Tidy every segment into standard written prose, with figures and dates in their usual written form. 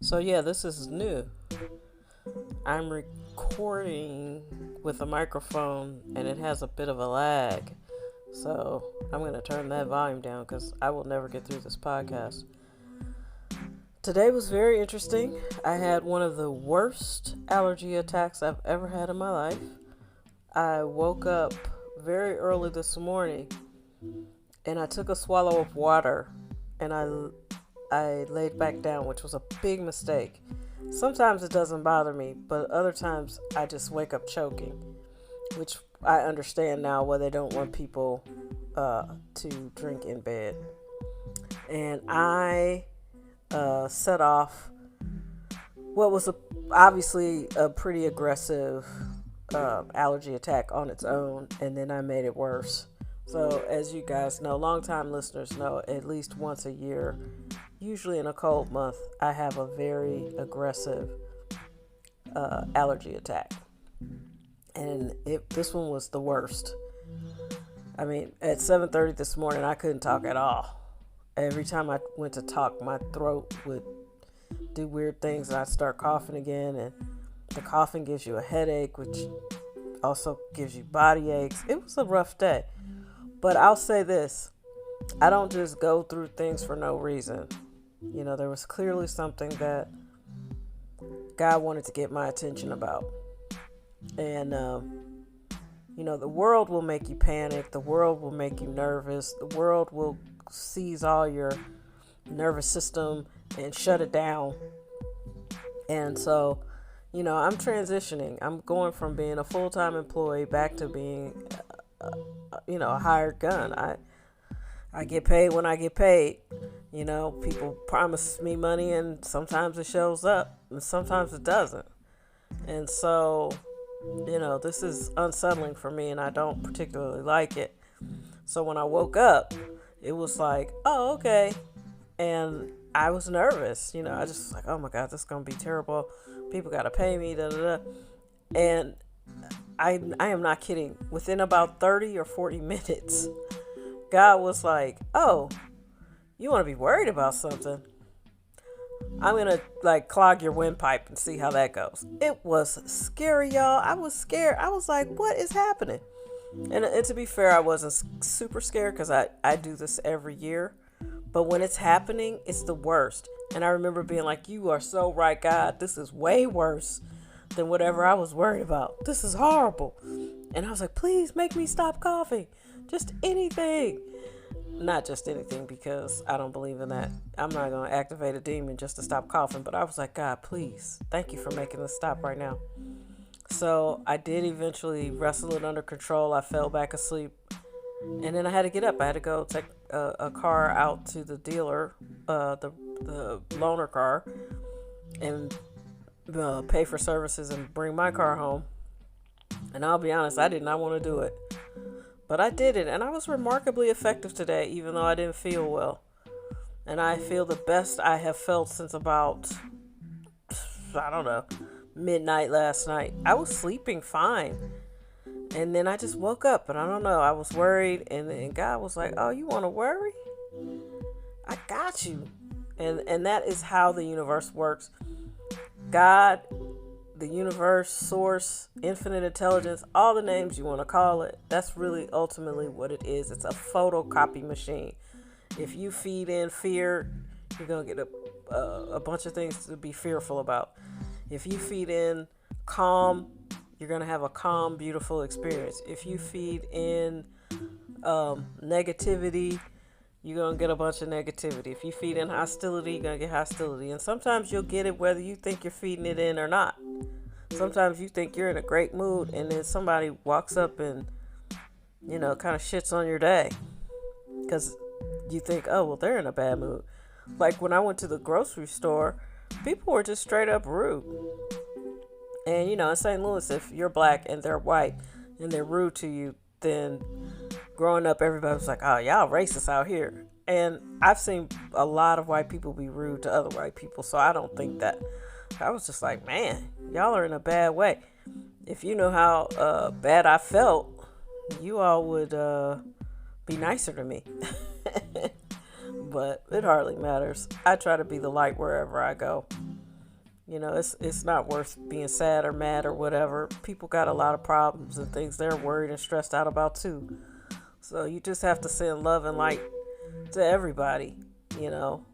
So yeah, this is new. I'm recording with a microphone and it has a bit of a lag. So I'm going to turn that volume down because I will never get through this podcast. Today was very interesting. I had one of the worst allergy attacks I've ever had in my life. I woke up very early this morning and I took a swallow of water and I laid back down, which was a big mistake. Sometimes it doesn't bother me, but other times I just wake up choking, which I understand now why they don't want people to drink in bed. And I set off what was obviously a pretty aggressive allergy attack on its own, and then I made it worse. So, as you guys know, longtime listeners know, at least once a year, usually in a cold month, I have a very aggressive allergy attack. And this one was the worst. I mean, at 7:30 this morning, I couldn't talk at all. Every time I went to talk, my throat would do weird things and I'd start coughing again. And the coughing gives you a headache, which also gives you body aches. It was a rough day. But I'll say this. I don't just go through things for no reason. You know, there was clearly something that God wanted to get my attention about. And, the world will make you panic. The world will make you nervous. The world will seize all your nervous system and shut it down. And so, I'm transitioning. I'm going from being a full-time employee back to being, a hired gun. I get paid when I get paid. People promise me money and sometimes it shows up and sometimes it doesn't. And so, this is unsettling for me and I don't particularly like it. So when I woke up, it was like, oh, okay. And I was nervous. I just was like, oh my God, this is going to be terrible. People got to pay me. Da, da, da. And I am not kidding. Within about 30 or 40 minutes, God was like, oh, you want to be worried about something? I'm going to clog your windpipe and see how that goes. It was scary, y'all. I was scared. I was like, what is happening? And to be fair, I wasn't super scared because I do this every year. But when it's happening, it's the worst. And I remember being like, you are so right, God. This is way worse than whatever I was worried about. This is horrible. And I was like, please make me stop coughing. Just anything. Not just anything, because I don't believe in that. I'm not going to activate a demon just to stop coughing. But I was like, God, please. Thank you for making this stop right now. So I did eventually wrestle it under control. I fell back asleep. And then I had to get up. I had to go take a car out to the dealer, the loaner car, and pay for services and bring my car home. And I'll be honest, I did not want to do it. But I did it, and I was remarkably effective today, even though I didn't feel well. And I feel the best I have felt since about, midnight last night. I was sleeping fine. And then I just woke up, and I don't know, I was worried, and then God was like, oh, you want to worry? I got you. And that is how the universe works. God, the universe, source, infinite intelligence, all the names you want to call it, that's really ultimately what it is. It's a photocopy machine. If you feed in fear, you're going to get a bunch of things to be fearful about. If you feed in calm, you're going to have a calm, beautiful experience. If you feed in negativity, you're going to get a bunch of negativity. If you feed in hostility, you're going to get hostility. And sometimes you'll get it whether you think you're feeding it in or not. Sometimes you think you're in a great mood and then somebody walks up and, kind of shits on your day. Because you think, oh, well, they're in a bad mood. Like when I went to the grocery store, people were just straight up rude. And, in St. Louis, if you're black and they're white and they're rude to you, then growing up, everybody was like, oh, y'all racist out here. And I've seen a lot of white people be rude to other white people, so I don't think that. I was just like, man, y'all are in a bad way. If you know how bad I felt, you all would be nicer to me. But it hardly matters. I try to be the light wherever I go. It's not worth being sad or mad or whatever. People got a lot of problems and things they're worried and stressed out about too. So you just have to send love and light to everybody. you know.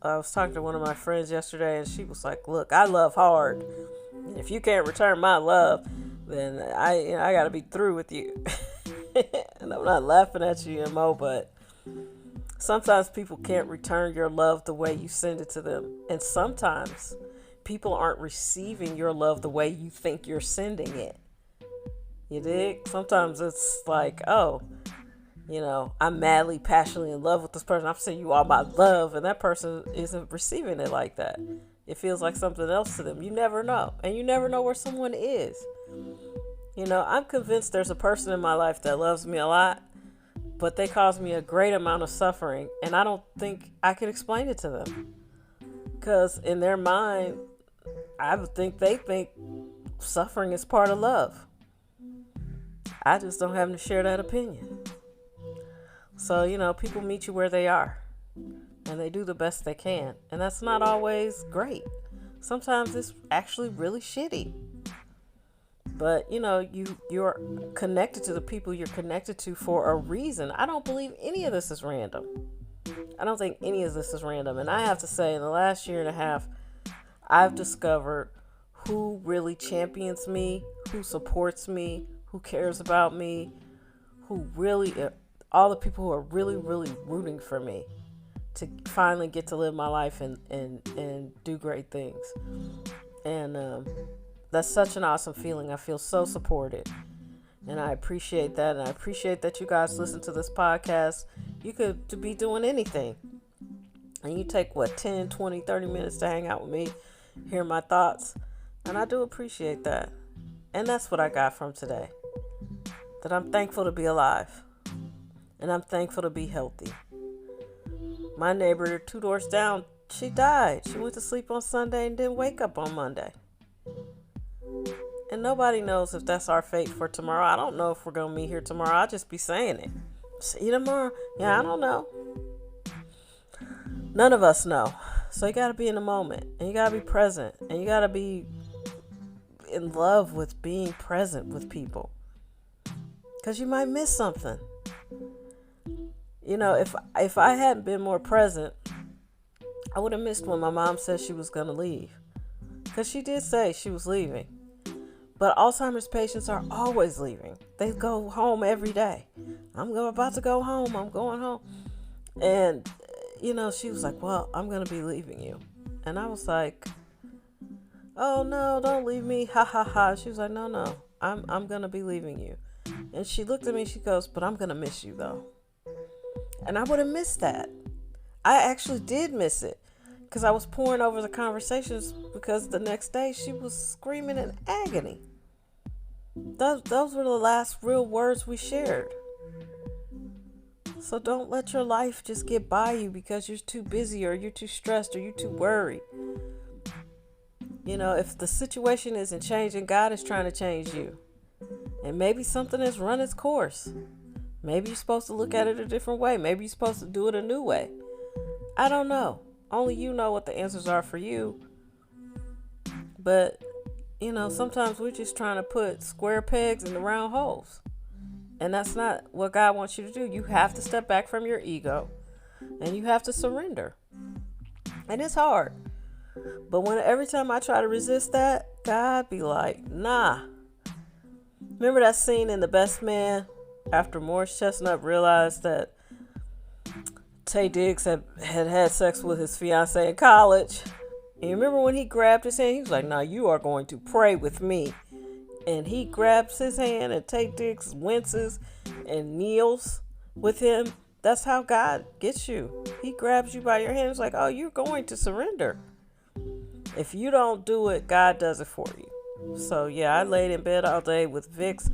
I was talking to one of my friends yesterday, and she was like, "Look, I love hard. And if you can't return my love, then I got to be through with you." And I'm not laughing at you, Mo, but sometimes people can't return your love the way you send it to them, and sometimes people aren't receiving your love the way you think you're sending it. You dig? Sometimes it's like, oh, I'm madly, passionately in love with this person. I'm sending you all my love, and that person isn't receiving it like that. It feels like something else to them. You never know. And you never know where someone is. I'm convinced there's a person in my life that loves me a lot, but they cause me a great amount of suffering, and I don't think I can explain it to them. Because in their mind, I would think they think suffering is part of love. I just don't happen to share that opinion. So, people meet you where they are, and they do the best they can. And that's not always great. Sometimes it's actually really shitty. But, you're connected to the people you're connected to for a reason. I don't believe any of this is random. I don't think any of this is random. And I have to say, in the last year and a half, I've discovered who really champions me, who supports me, who cares about me, all the people who are really, really rooting for me to finally get to live my life and do great things. And that's such an awesome feeling. I feel so supported. And I appreciate that. And I appreciate that you guys listen to this podcast. You could be doing anything. And you take, 10, 20, 30 minutes to hang out with me, hear my thoughts. And I do appreciate that. And that's what I got from today. That I'm thankful to be alive. And I'm thankful to be healthy. My neighbor 2 doors down, she died. She went to sleep on Sunday and didn't wake up on Monday. And nobody knows if that's our fate for tomorrow. I don't know if we're going to meet here tomorrow. I'll just be saying it. See you tomorrow. Yeah, I don't know. None of us know. So you got to be in the moment. And you got to be present. And you got to be in love with being present with people. Because you might miss something. If I hadn't been more present, I would have missed when my mom said she was going to leave. Because she did say she was leaving. But Alzheimer's patients are always leaving. They go home every day. I'm about to go home. I'm going home. And, she was like, well, I'm going to be leaving you. And I was like, oh, no, don't leave me. Ha, ha, ha. She was like, no, I'm going to be leaving you. And she looked at me. She goes, but I'm going to miss you, though. And I would have missed that. I actually did miss it. Because I was pouring over the conversations because the next day she was screaming in agony. Those were the last real words we shared. So don't let your life just get by you because you're too busy or you're too stressed or you're too worried. If the situation isn't changing, God is trying to change you. And maybe something has run its course. Maybe you're supposed to look at it a different way. Maybe you're supposed to do it a new way. I don't know. Only you know what the answers are for you. But, sometimes we're just trying to put square pegs in the round holes. And that's not what God wants you to do. You have to step back from your ego. And you have to surrender. And it's hard. But every time I try to resist that, God be like, nah. Remember that scene in The Best Man? After Morris Chestnut realized that Taye Diggs had sex with his fiancée in college. And you remember when he grabbed his hand? He was like, now you are going to pray with me. And he grabs his hand and Taye Diggs winces and kneels with him. That's how God gets you. He grabs you by your hand. It's like, oh, you're going to surrender. If you don't do it, God does it for you. So, yeah, I laid in bed all day with Vicks.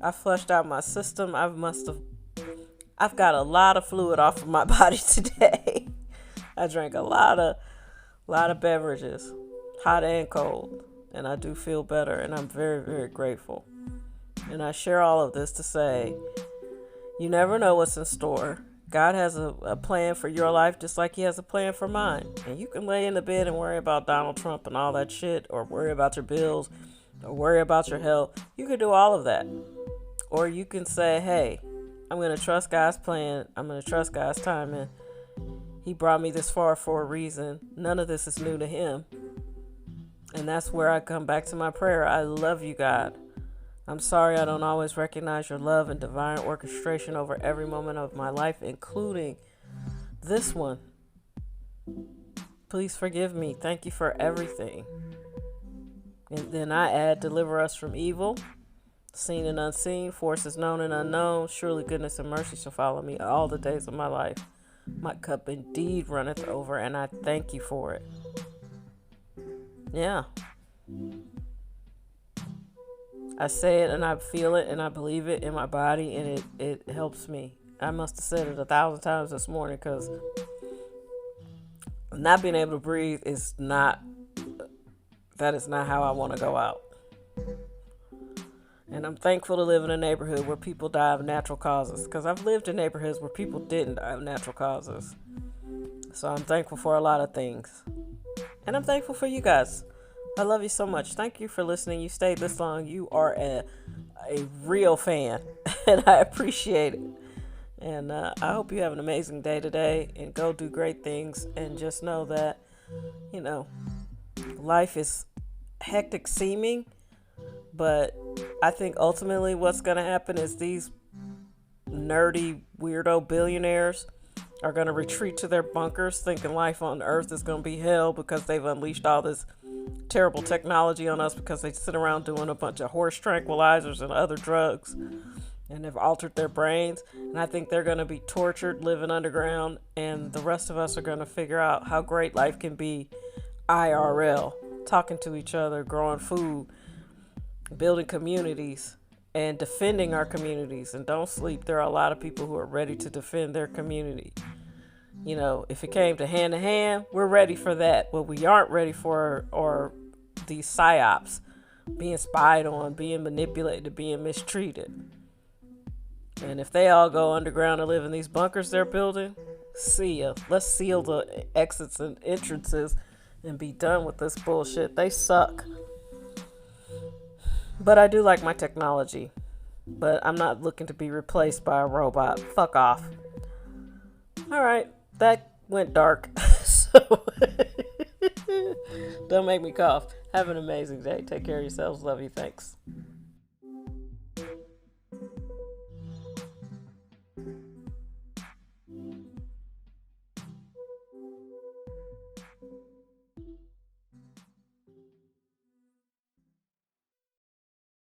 I flushed out my system. I've got a lot of fluid off of my body today. I drank a lot of beverages, hot and cold, and I do feel better, and I'm very, very grateful. And I share all of this to say, you never know what's in store. God has a plan for your life just like he has a plan for mine. And you can lay in the bed and worry about Donald Trump and all that shit, or worry about your bills, or worry about your health. You can do all of that. Or you can say, hey, I'm going to trust God's plan. I'm going to trust God's timing. He brought me this far for a reason. None of this is new to him. And that's where I come back to my prayer. I love you, God. I'm sorry I don't always recognize your love and divine orchestration over every moment of my life, including this one. Please forgive me. Thank you for everything. And then I add, deliver us from evil, seen and unseen, forces known and unknown. Surely goodness and mercy shall follow me all the days of my life. My cup indeed runneth over, and I thank you for it. Yeah. I say it and I feel it and I believe it in my body, and it helps me. I must have said it 1,000 times this morning, because not being able to breathe is not how I want to go out. And I'm thankful to live in a neighborhood where people die of natural causes, because I've lived in neighborhoods where people didn't die of natural causes. So I'm thankful for a lot of things. And I'm thankful for you guys. I love you so much. Thank you for listening. You stayed this long. You are a real fan, and I appreciate it. And I hope you have an amazing day today, and go do great things. And just know that, life is hectic seeming, but I think ultimately what's going to happen is these nerdy, weirdo billionaires are going to retreat to their bunkers thinking life on Earth is going to be hell, because they've unleashed all this terrible technology on us, because they sit around doing a bunch of horse tranquilizers and other drugs, and have altered their brains. And I think they're going to be tortured living underground, and the rest of us are going to figure out how great life can be IRL, talking to each other, growing food, building communities, and defending our communities. And don't sleep, there are a lot of people who are ready to defend their community. If it came to hand, we're ready for that. What we aren't ready for are these psyops, being spied on, being manipulated, being mistreated. And if they all go underground and live in these bunkers they're building, see ya. Let's seal the exits and entrances and be done with this bullshit. They suck. But I do like my technology. But I'm not looking to be replaced by a robot. Fuck off. All right. That went dark. So don't make me cough. Have an amazing day. Take care of yourselves. Love you. Thanks.